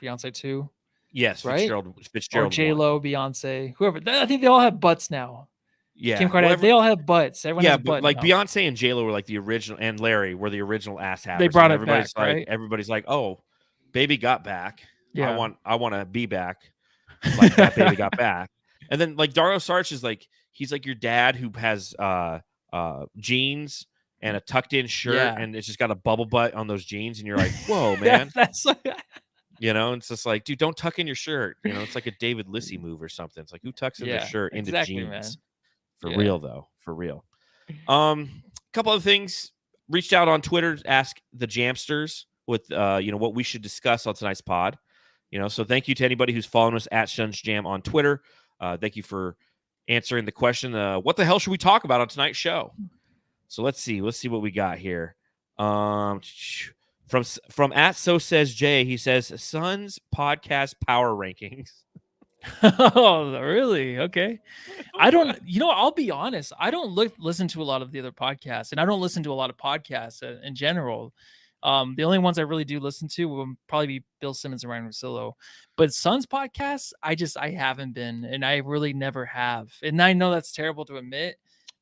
Beyonce too. Yes, right? Fitzgerald. Or J-Lo, Beyonce, whoever. I think they all have butts now. Yeah, Kim Kardashian. They all have butts. Everyone has a butt like now. Beyonce and J-Lo were like the original, and Larry were the original ass hatters. They brought it back, right? Everybody's like, oh, baby got back. Yeah. I want to be back. Like that baby got back. And then like Dario Saric is like, he's like your dad who has jeans and a tucked in shirt, Yeah. and it's just got a bubble butt on those jeans, and you're like, whoa, man. That's It's just like, dude, don't tuck in your shirt. It's like a David Lissy move or something. It's like, who tucks in their shirt into exactly, jeans? man. For real, though. For real. Couple of things. Reached out on Twitter to ask the Jamsters with what we should discuss on tonight's pod. So thank you to anybody who's following us at Suns Jam on Twitter. Thank you for answering the question. What the hell should we talk about on tonight's show? So let's see what we got here. From at So Says Jay, he says Suns podcast power rankings. Oh, really? Okay. I don't, I'll be honest. I don't listen to a lot of the other podcasts, and I don't listen to a lot of podcasts in general. The only ones I really do listen to will probably be Bill Simmons and Ryan Russillo. But Suns podcasts, I haven't been, and I really never have. And I know that's terrible to admit,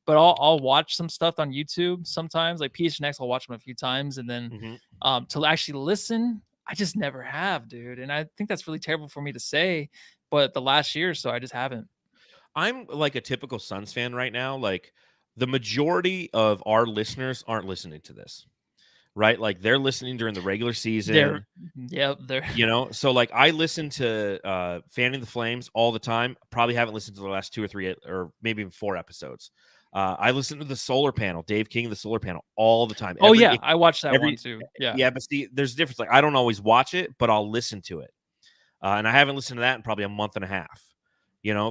but I'll watch some stuff on YouTube sometimes. Like PHNX, I'll watch them a few times, and then to actually listen, I just never have, dude. And I think that's really terrible for me to say, but the last year or so, I just haven't. I'm like a typical Suns fan right now. Like the majority of our listeners aren't listening to this, right? Like they're listening during the regular season. They're So like I listen to Fanning the Flames all the time. Probably haven't listened to the last 2 or 3 or maybe even 4 episodes. I listen to the Solar Panel, Dave King, the Solar Panel all the time. I watched that one too. Yeah, but see, there's a difference. Like I don't always watch it, but I'll listen to it. And I haven't listened to that in probably a month and a half.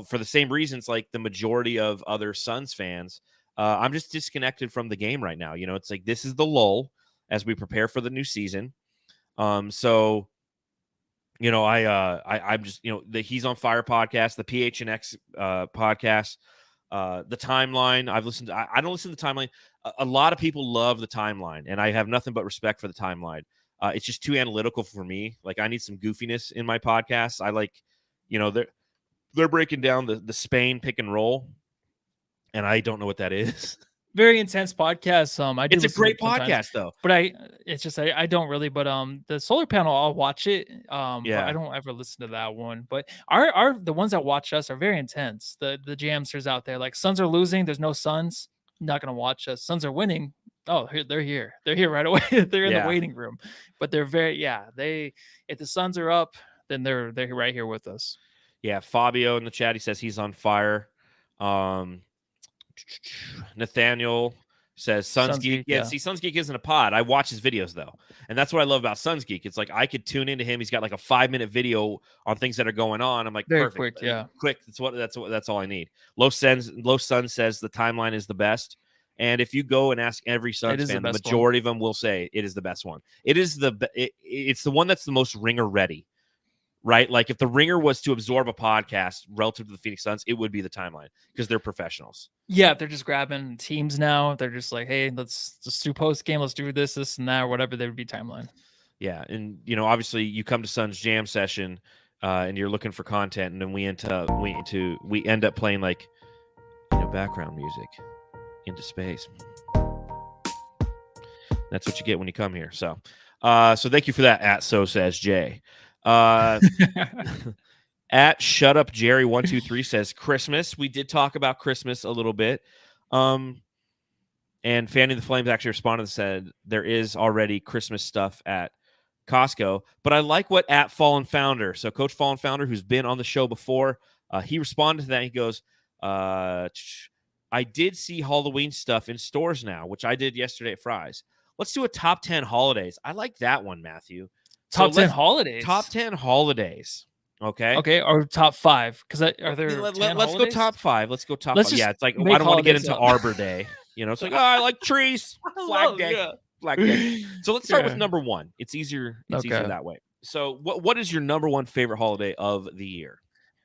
For the same reasons, like the majority of other Suns fans, I'm just disconnected from the game right now. It's like this is the lull as we prepare for the new season. I'm just the He's on Fire podcast, the PHNX podcast, the Timeline. I've listened to. I don't listen to the Timeline. A lot of people love the Timeline, and I have nothing but respect for the Timeline. It's just too analytical for me. Like I need some goofiness in my podcasts. I like, they're breaking down the Spain pick and roll, and I don't know what that is. Very intense podcast. It's a great podcast though. But I don't really. But the Solar Panel, I'll watch it. But I don't ever listen to that one. But the ones that watch us are very intense. The Jamsters out there, like Suns are losing. There's no Suns. Not gonna watch us. Suns are winning. Oh, they're here. They're here right away. They're in the waiting room. But they're if the Suns are up, then they're right here with us. Yeah, Fabio in the chat, he says he's on fire. Nathaniel says Suns Geek. Yeah, see, Suns Geek isn't a pod. I watch his videos though, and that's what I love about Suns Geek. It's like I could tune into him. He's got like a 5-minute video on things that are going on. I'm like, very perfect, quick, quick. That's all I need. Low Sun says the Timeline is the best. And if you go and ask every Suns fan, the majority of them will say it is the best one. It is it's the one that's the most ringer ready, right? Like if the Ringer was to absorb a podcast relative to the Phoenix Suns, it would be the Timeline because they're professionals. Yeah, they're just grabbing teams now. They're just like, hey, let's just do post game. Let's do this, and that, or whatever. They would be Timeline. Yeah, and obviously you come to Suns Jam session, and you're looking for content, and then we end up playing like background music into space. That's what you get when you come here. So thank you for that. At So Says Jay. At Shut Up Jerry 123 says Christmas. We did talk about Christmas a little bit. And Fanning the Flames actually responded and said there is already Christmas stuff at Costco. But I like what at Fallen Founder. So Coach Fallen Founder, who's been on the show before, he responded to that. He goes, I did see Halloween stuff in stores now, which I did yesterday at Fry's. Let's do a top 10 holidays. I like that one, Matthew. Top 10 holidays. Top 10 holidays. Okay. Okay. Or top 5. Because are there? Let's go top 5. Let's go top 5. Yeah. It's like I don't want to get into Arbor Day. It's like I like trees. Flag Day. Yeah. Flag Day. So let's start with number 1. It's easier. It's easier that way. So what is your number 1 favorite holiday of the year?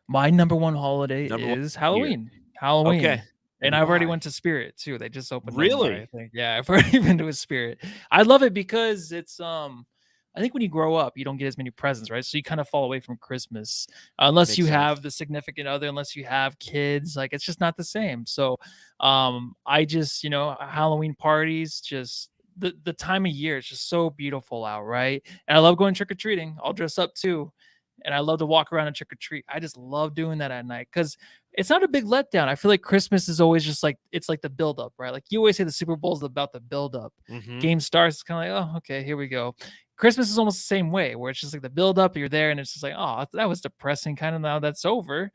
My number 1 holiday is Halloween. Halloween. Okay. And I've already went to Spirit too. They just opened. Really? I think. Yeah, I've already been to a Spirit. I love it because it's I think when you grow up, you don't get as many presents, right? So you kind of fall away from Christmas unless you have the significant other, unless you have kids. Like it's just not the same. So I just Halloween parties, just the time of year, it's just so beautiful out, right? And I love going trick or treating. I'll dress up too. And I love to walk around and trick or treat. I just love doing that at night because It's not a big letdown. I feel like Christmas is always just like it's like the build up, right? Like you always say the Super Bowl is about the build up. Game starts, it's kind of like, oh, okay, here we go. Christmas is almost the same way, where it's just like the build up, you're there, and it's just like, oh, that was depressing. Kind of now that's over.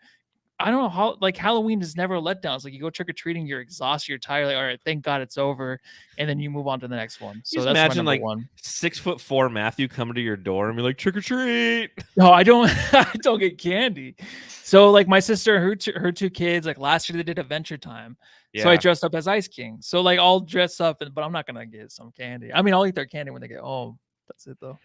I don't know how, like, Halloween is never a letdown. It's like you go trick or treating, you're exhausted, you're tired, like, all right, thank God it's over, and then you move on to the next one. So Just that's my imagine number like one. 6'4" Matthew coming to your door and be like, trick or treat. No, I don't. I don't get candy. So like my sister, her two kids, like last year they did Adventure Time. So I dressed up as Ice King. So like I'll dress up, but I'm not gonna get some candy. I mean, I'll eat their candy when they get home. That's it though.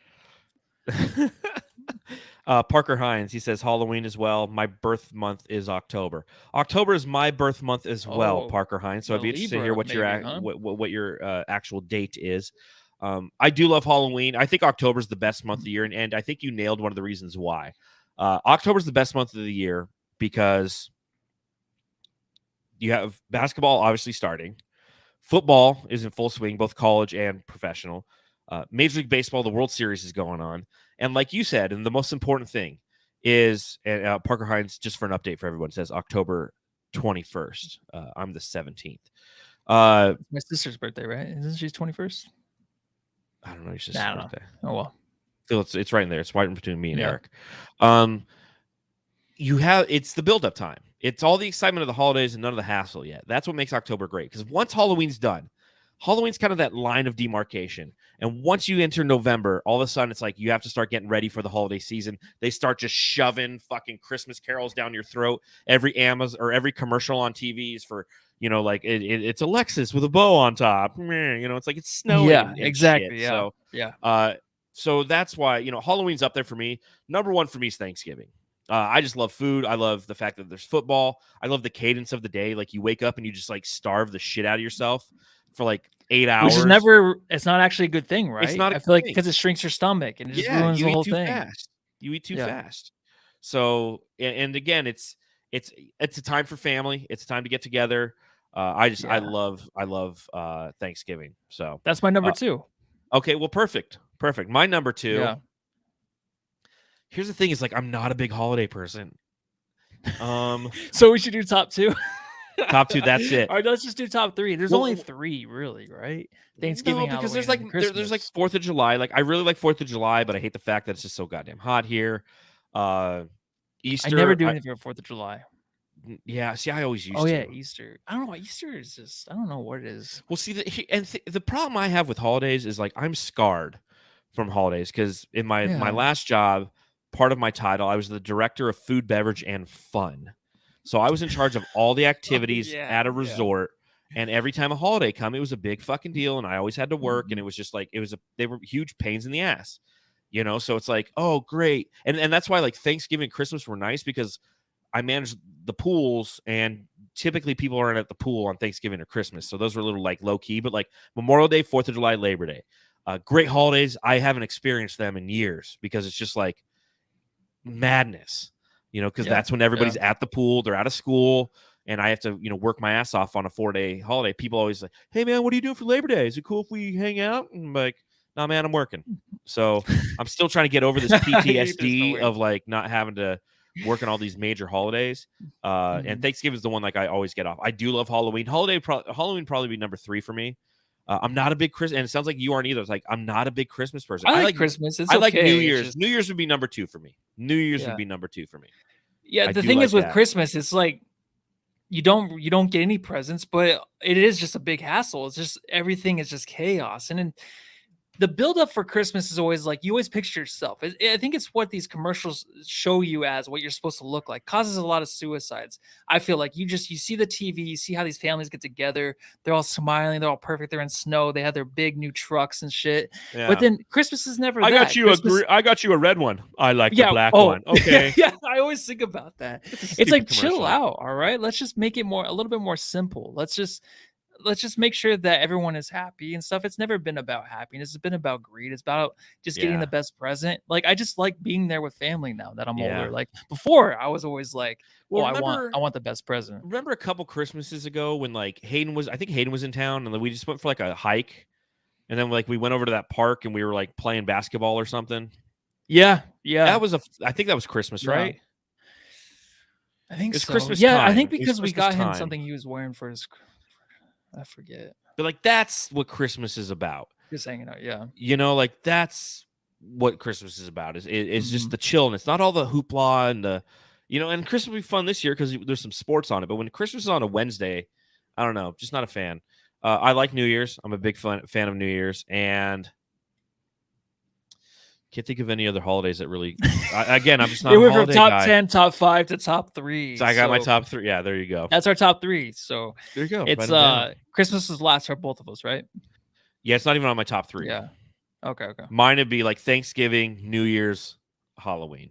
Parker Hines, he says Halloween as well. My birth month is October. October is my birth month as well, Parker Hines. So I'd be interested to hear what your actual date is. I do love Halloween. I think October is the best month of the year, and I think you nailed one of the reasons why. October is the best month of the year because you have basketball obviously starting. Football is in full swing, both college and professional. Major League Baseball, the World Series is going on. And like you said, and the most important thing is, Parker Hines, just for an update for everyone, says October 21st. I'm the 17th. My sister's birthday, right? Isn't she 21st? I don't know. Your sister's birthday. Oh, well. It's right in there. It's right in between me and Eric. It's the build-up time. It's all the excitement of the holidays and none of the hassle yet. That's what makes October great. Because once Halloween's done, Halloween's kind of that line of demarcation. And once you enter November, all of a sudden it's like you have to start getting ready for the holiday season. They start just shoving fucking Christmas carols down your throat. Every Amazon or every commercial on TV is for, like it's Alexis with a bow on top. It's like it's snowing. Yeah, and exactly. Shit. Yeah. So, yeah. So that's why, Halloween's up there for me. Number one for me is Thanksgiving. I just love food. I love the fact that there's football. I love the cadence of the day. Like you wake up and you just like starve the shit out of yourself for like 8 hours. Which is it's not actually a good thing, right? It's not. I feel like because it shrinks your stomach and it just ruins the whole thing. You eat too fast. So, and again, it's a time for family. It's a time to get together. I love Thanksgiving. So that's my number two. Okay, well, perfect. My number two. Yeah. Here's the thing: is like I'm not a big holiday person. So we should do top two. Top two. That's it. All right, let's just do top three. There's only three, really, right? Thanksgiving, no, because Halloween, there's like 4th of July. Like I really like 4th of July, but I hate the fact that it's just so goddamn hot here. Easter. I never do anything for 4th of July. Yeah, see, I always used to. Oh yeah, Easter. I don't know. Easter is just I don't know what it is. Well, see, the problem I have with holidays is like I'm scarred from holidays because in my last job, part of my title, I was the director of food, beverage, and fun. So I was in charge of all the activities at a resort, and every time a holiday come, it was a big fucking deal, and I always had to work, and it was just like they were huge pains in the ass, So it's like, oh great, and that's why like Thanksgiving and Christmas were nice because I managed the pools, and typically people aren't at the pool on Thanksgiving or Christmas, so those were a little like low key. But like Memorial Day, 4th of July, Labor Day, great holidays. I haven't experienced them in years because it's just like madness. Because that's when everybody's at the pool, they're out of school, and I have to, work my ass off on a 4-day holiday. People always like, hey, man, what are you doing for Labor Day? Is it cool if we hang out? And I'm like, no, man, I'm working. So I'm still trying to get over this PTSD of like not having to work on all these major holidays. And Thanksgiving is the one like I always get off. I do love Halloween. Halloween probably be number 3 for me. I'm not a big Christmas, and it sounds like you aren't either. It's like I'm not a big Christmas person. I like Christmas. I like New Year's. New Year's would be number 2 for me. New Year's would be number 2 for me. Yeah, the thing is with Christmas, it's like you don't get any presents, but it is just a big hassle. It's just everything is just chaos, and then the buildup for Christmas is always like you always picture yourself. I think it's what these commercials show you as what you're supposed to look like. Causes a lot of suicides. I feel like you see the TV, you see how these families get together. They're all smiling, they're all perfect. They're in snow. They have their big new trucks and shit. Yeah. But then Christmas is never. I got you a red one. I like the black one. Okay. Yeah, I always think about that. It's like chill out. All right, let's just make it a little bit more simple. Let's just make sure that everyone is happy and stuff. It's never been about happiness. It's been about greed. It's about just getting the best present. Like, I just like being there with family now that I'm older. Like before I was always like, I want the best present. Remember a couple Christmases ago when like Hayden was in town and we just went for like a hike. And then like we went over to that park and we were like playing basketball or something. Yeah. I think that was Christmas, right? I think It's so. Christmas Yeah, I time. think It was because we Christmas got him time. something he was wearing for his. I forget. But like that's what Christmas is about. Just hanging out. Yeah. You know, like that's what Christmas is about. Is just Mhm. the chill, and it's not all the hoopla and the, and Christmas will be fun this year because there's some sports on it. But when Christmas is on a Wednesday, I don't know, just not a fan. I like New Year's. I'm a big fan of New Year's, and can't think of any other holidays that really. Again, I'm just not It a went from holiday top guy. 10, top 5 to top 3. So I got my top 3. Yeah, there you go. That's our top 3. So There you go. it's Write 'em down. Christmas is last for both of us, right? Yeah, it's not even on my top 3. Yeah. Okay. Mine would be like Thanksgiving, New Year's, Halloween.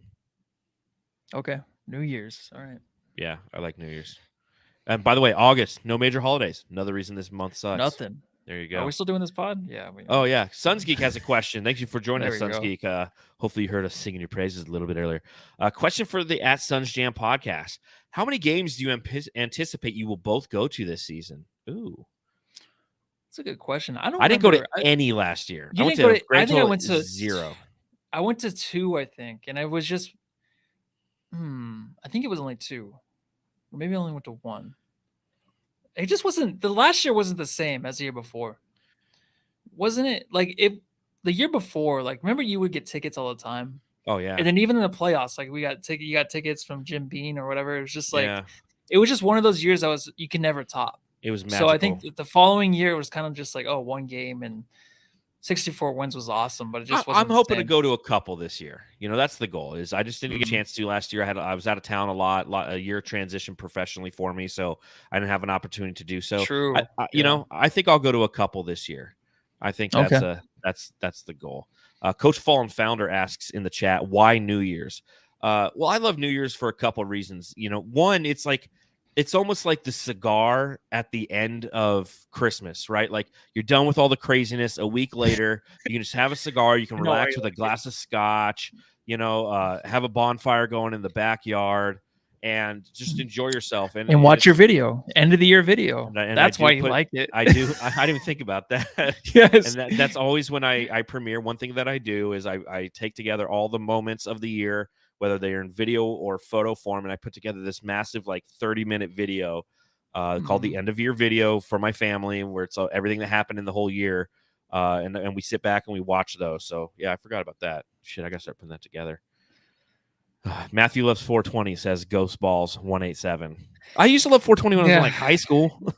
Okay. New Year's. All right. Yeah, I like New Year's. And by the way, August, no major holidays. Another reason this month sucks. Nothing. There you go. Are we still doing this pod? Yeah. Oh, yeah. Suns Geek has a question. Thank you for joining us, There we Suns go. Geek. Hopefully you heard us singing your praises a little bit earlier. Question for the At Suns Jam podcast. How many games do you anticipate you will both go to this season? Ooh. That's a good question. I didn't go to any last year. You I went didn't go to to- grand I think I total went to 0. I went to 2, I think, and I was just I think it was only 2. Or maybe I only went to 1. It just wasn't the last year wasn't the same as the year before. Wasn't it? Like the year before, like remember you would get tickets all the time? Oh, yeah. And then even in the playoffs, like you got tickets from Jim Beam or whatever. It was just like Yeah. it was just one of those years that you can never top. It was magical. So I think the following year was kind of just like, oh, one game and 64 wins was awesome, but it just wasn't I'm hoping the to same. go to a couple this year. That's the goal. Is I just didn't get a Mhm. chance to last year. I was out of town a year transition professionally for me, so I didn't have an opportunity to do so. True. I think I'll go to a couple this year. I think that's the goal. Coach Fallen Founder asks in the chat, why New Year's? Well, I love New Year's for a couple of reasons. One, it's almost like the cigar at the end of Christmas, right? Like you're done with all the craziness. A week later, you can just have a cigar. You can No, relax I with a like glass of scotch, have a bonfire going in the backyard and just enjoy yourself. And watch your video, end of the year video. And That's why you liked it. I do. I didn't even think about that. Yes. And that's always when I premiere. One thing that I do is I take together all the moments of the year, whether they're in video or photo form, and I put together this massive 30-minute video called the end of year video for my family, where it's everything that happened in the whole year, and we sit back and we watch those. So yeah, I forgot about that. Shit, I gotta start putting that together. Matthew loves 420, says Ghost Balls 187. I used to love 420 when I was in high school.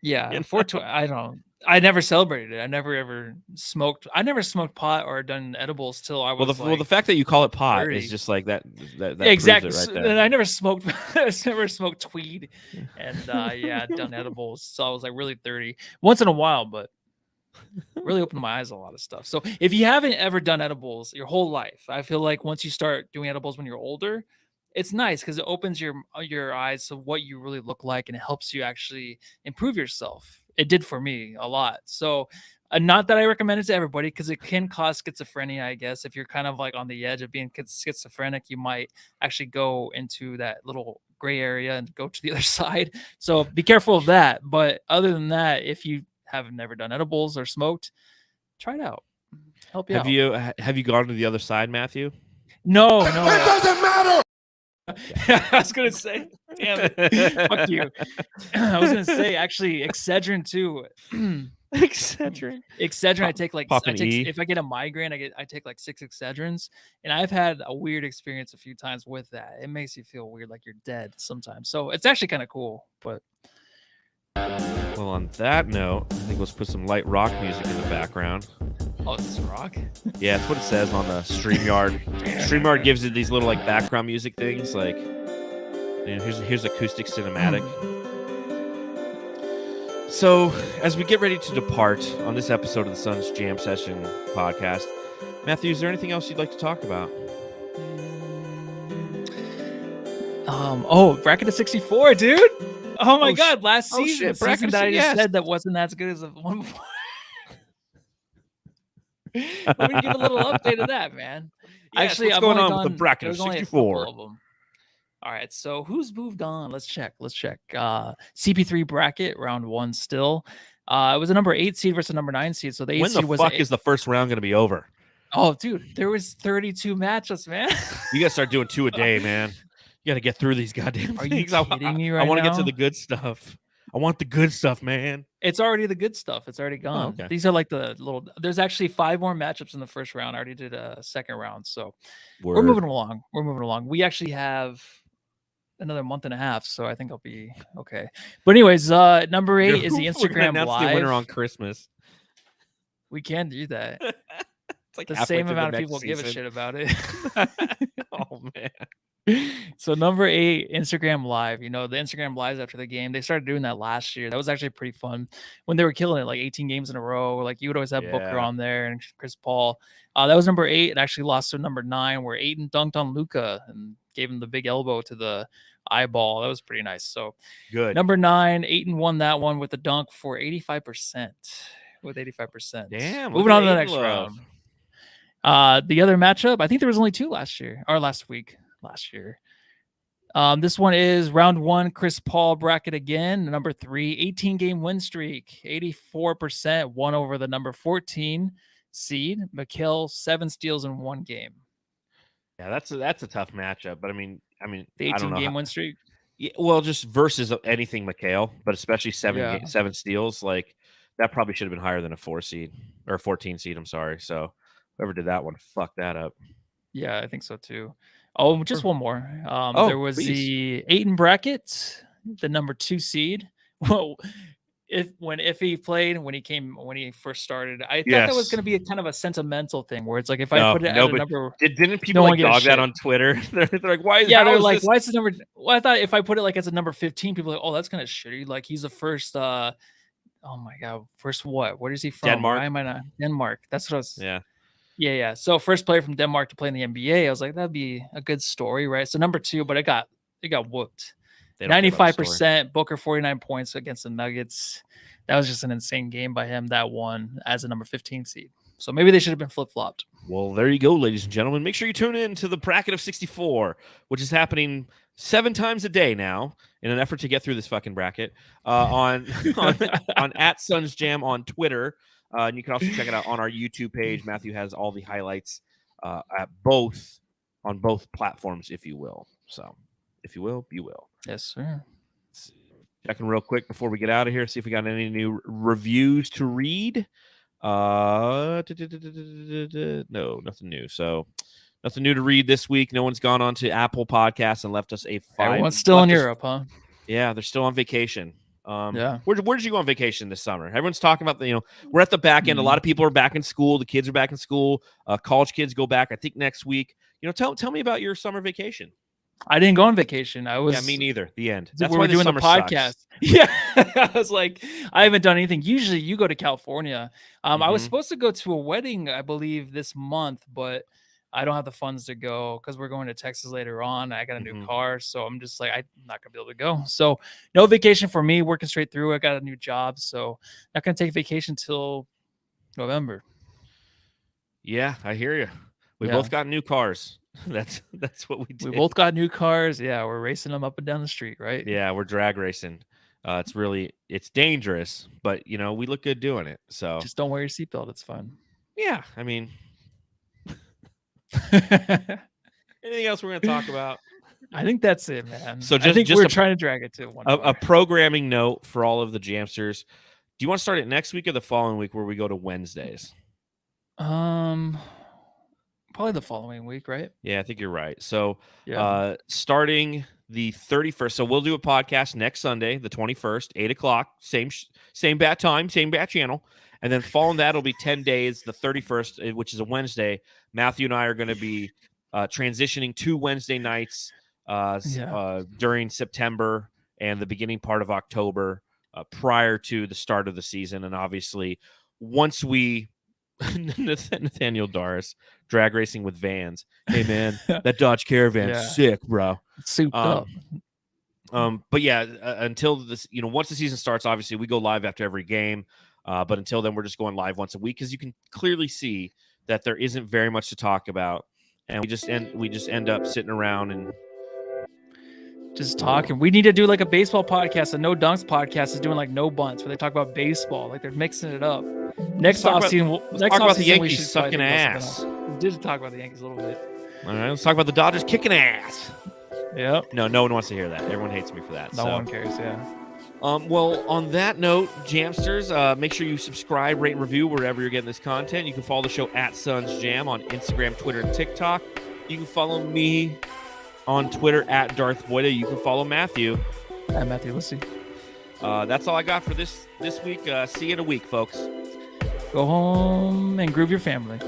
Yeah, 420. I never celebrated it. I never ever smoked. I never smoked pot or done edibles till I was the fact that you call it pot 30. is just like that exactly. proves it right there. And I never smoked. I never smoked tweed, and done edibles. So I was really 30 once in a while, but really opened my eyes to a lot of stuff. So if you haven't ever done edibles your whole life, I feel like once you start doing edibles when you're older, it's nice because it opens your eyes to what you really look like, and it helps you actually improve yourself. It did for me a lot. So not that I recommend it to everybody, because it can cause schizophrenia, I guess. If you're kind of on the edge of being schizophrenic, you might actually go into that little gray area and go to the other side. So be careful of that. But other than that, if you have never done edibles or smoked, try it out. Help you out. Have you gone to the other side, Matthew? No. It doesn't matter. I was gonna say, damn it, fuck you. I was gonna say actually Excedrin too. Excedrin. I take E. if I get a migraine, I take 6 Excedrins, and I've had a weird experience a few times with that. It makes you feel weird, like you're dead sometimes. So it's actually kind of cool. But well, on that note, I think let's put some light rock music in the background. Oh, it's rock? Yeah, that's what it says on the StreamYard. StreamYard gives it these little background music things, here's acoustic cinematic. So, as we get ready to depart on this episode of the Suns Jam Session podcast, Matthew, is there anything else you'd like to talk about? Bracket of 64, dude. Oh my God, last season, shit, season that I just said that wasn't as good as the one before. Let me give a little update of that, man. Yes, Actually, what's I've going only on with the bracket of there's only a 64? couple of them. All right, so who's moved on? Let's check. CP3 bracket round 1 still. It was a number 8 seed versus a number 9 seed. So the 8 When seed the was fuck is the first round going to be over? Oh, dude, there was 32 matchups, man. You got to start doing 2 a day, man. You got to get through these goddamn Are you things. kidding me right I want to get now? to the good stuff. I want the good stuff, man. It's already the good stuff. It's already gone. okay. These are like the little. There's actually 5 more matchups in the first round. I already did a second round, so we're Word. moving along. We're moving along. We actually have another month and a half, so I think I'll be okay. But anyways, number 8 is the We're gonna Instagram announce the winner Live. on Christmas. We can do that. It's like The halfway same through amount the of next people give a season. shit about it. Oh man. So number 8, Instagram Live. You know, the Instagram Lives after the game, they started doing that last year. That was actually pretty fun when they were killing it, like 18 games in a row. Like you would always have Booker Yeah. on there and Chris Paul. That was number 8. It actually lost to number 9, where Ayton dunked on Luca and gave him the big elbow to the eyeball. That was pretty nice. So Good. number 9, Ayton won that one with a dunk for 85%. With 85%. Damn. Moving on to the next round. The other matchup, I think there was only 2 last year or last week. This one is round 1, Chris Paul bracket again. Number 3, 18-game win streak, 84%, won over the number 14 seed. Mikal, 7 steals in 1 game. Yeah, that's a tough matchup. But I mean, The I don't know 18-game win streak. Yeah, well, just versus anything Mikal, but especially 7 steals, like that probably should have been higher than a 4 seed or a 14 seed. I'm sorry. So whoever did that one, fuck that up. Yeah, I think so too. Oh, just one more. There was please. the Ayton bracket, the number 2 seed. Well, when he played, when he first started, I thought that was going to be a kind of a sentimental thing where it's like if I put it at a number, didn't people like dog that on Twitter? they're like, why is they're like, why is the number? Well, I thought if I put it like as a number 15, people are like, oh, that's kind of shitty. Like he's the first. Oh my god, first what? Where is he from? Denmark. Why am I not Denmark? That's what I was. Yeah. Yeah. So first player from Denmark to play in the NBA. I was like, that'd be a good story, right? So number 2, but it got whooped. 95%, Booker 49 points against the Nuggets. That was just an insane game by him. That won as a number 15 seed. So maybe they should have been flip-flopped. Well, there you go, ladies and gentlemen. Make sure you tune in to the bracket of 64, which is happening 7 times a day now in an effort to get through this fucking bracket on at Suns Jam on Twitter. And you can also check it out on our YouTube page. Matthew has all the highlights on both platforms, if you will. So, if you will, you will. Yes, sir. Checking real quick before we get out of here, see if we got any new reviews to read. No, nothing new. So, nothing new to read this week. No one's gone on to Apple Podcasts and left us a 5. Everyone's still in Europe, huh? Yeah, they're still on vacation. Yeah. Where did you go on vacation this summer? Everyone's talking about we're at the back end. A lot of people are back in school. The kids are back in school. College kids go back, I think, next week. Tell me about your summer vacation. I didn't go on vacation. Yeah, me neither. The end. That's why we're doing the podcast. Sucks. Yeah. I was like, I haven't done anything. Usually you go to California. I was supposed to go to a wedding, I believe, this month, but I don't have the funds to go because we're going to Texas later on. I got a new car, so I'm just like, I'm not going to be able to go. So no vacation for me, working straight through. I got a new job, so not going to take vacation till November. Yeah, I hear you. We both got new cars. That's what we did. We both got new cars. Yeah, we're racing them up and down the street, right? Yeah, we're drag racing. It's dangerous, but we look good doing it. So just don't wear your seatbelt. It's fun. Yeah, I mean, anything else we're going to talk about? I think that's it, man. So I think we're trying to drag it to one. A programming note for all of the Jamsters. Do you want to start it next week or the following week where we go to Wednesdays? Probably the following week, right? Yeah, I think you're right. So starting the 31st. So we'll do a podcast next Sunday, the 21st, 8 o'clock, same bat time, same bat channel. And then following that, it'll be 10 days, the 31st, which is a Wednesday. Matthew and I are going to be transitioning to Wednesday nights during September and the beginning part of October prior to the start of the season. And obviously, once we Nathaniel Doris drag racing with vans. Hey man, that Dodge Caravan's sick, bro. Souped up. But yeah, until this, once the season starts, obviously we go live after every game. But until then, we're just going live once a week because you can clearly see that there isn't very much to talk about, and we just end up sitting around and just talking. We need to do like a baseball podcast. A No Dunks podcast is doing like No Bunts, where they talk about baseball, like they're mixing it up. Next offseason, talk about the Yankees sucking ass. We did talk about the Yankees a little bit. All right, let's talk about the Dodgers kicking ass. Yep. No one wants to hear that. Everyone hates me for that. No so. one cares. Yeah. Well, on that note, Jamsters, make sure you subscribe, rate, and review wherever you're getting this content. You can follow the show at Suns Jam on Instagram, Twitter, and TikTok. You can follow me on Twitter at Darth Voida. You can follow Matthew. I'm Matthew Lissy. That's all I got for this week. See you in a week, folks. Go home and groove your family.